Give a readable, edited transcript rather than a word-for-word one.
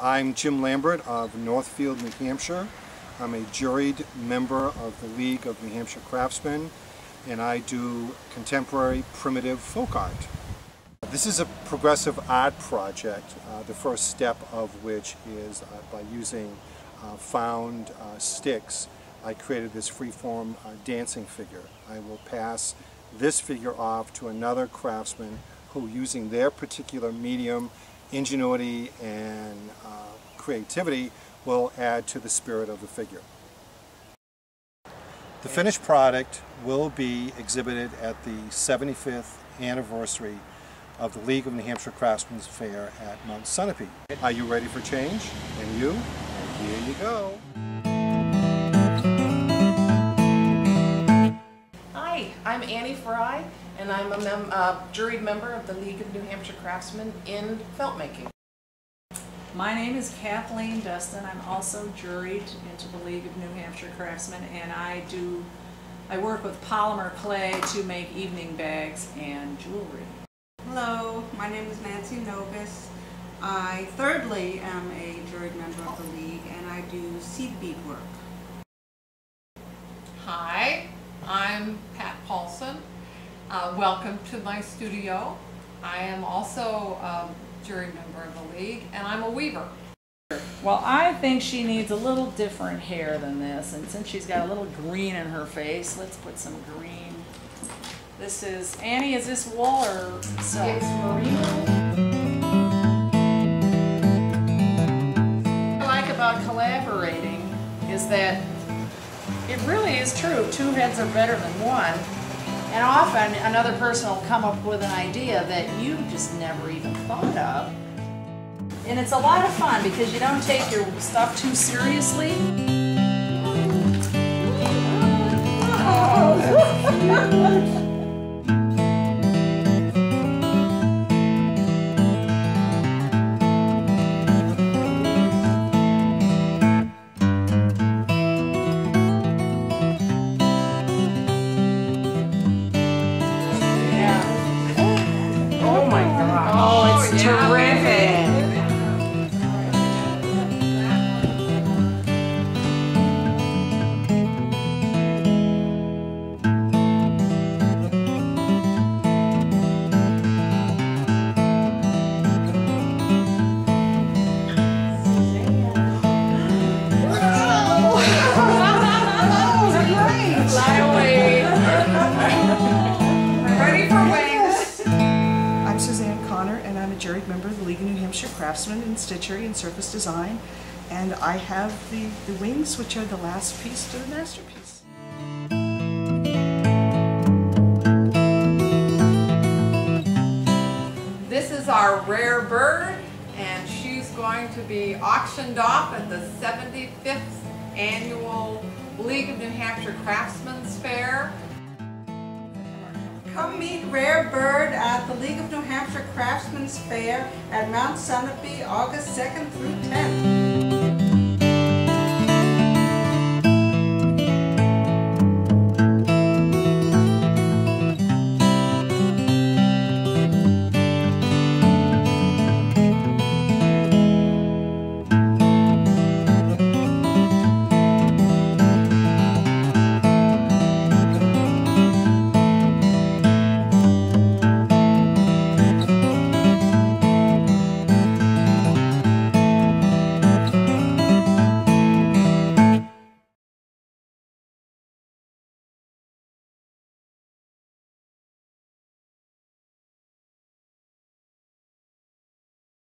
I'm Jim Lambert of Northfield, New Hampshire. I'm a juried member of the League of New Hampshire Craftsmen, and I do contemporary primitive folk art. This is a progressive art project, the first step of which is by using found sticks. I created this freeform dancing figure. I will pass this figure off to another craftsman who, using their particular medium, ingenuity, and creativity, will add to the spirit of the figure. The finished product will be exhibited at the 75th anniversary of the League of New Hampshire Craftsmen's Fair at Mount Sunapee. Are you ready for change? And you? And here you go. Hi, I'm Annie Fry, and I'm a juried member of the League of New Hampshire Craftsmen in felt making. My name is Kathleen Dustin. I'm also juried into the League of New Hampshire Craftsmen, and I work with polymer clay to make evening bags and jewelry. Hello, my name is Nancy Novus. I thirdly am a juried member of the League, and I do seed bead work. Hi, I'm Pat Paulson. Welcome to my studio. I am also a juried member of the League, and I'm a weaver. Well, I think she needs a little different hair than this, and since she's got a little green in her face, let's put some green. This is, Annie, is this wool or silk? It's merino. What I like about collaborating is that it really is true. Two heads are better than one. And often another person will come up with an idea that you just never even thought of. And it's a lot of fun because you don't take your stuff too seriously. juried member of the League of New Hampshire Craftsmen in stitchery and surface design, and I have the wings, which are the last piece to the masterpiece. This is our rare bird, and she's going to be auctioned off at the 75th Annual League of New Hampshire Craftsmen's Fair. Come meet Rare Bird at the League of New Hampshire Craftsmen's Fair at Mount Sunapee, August 2nd through 10th.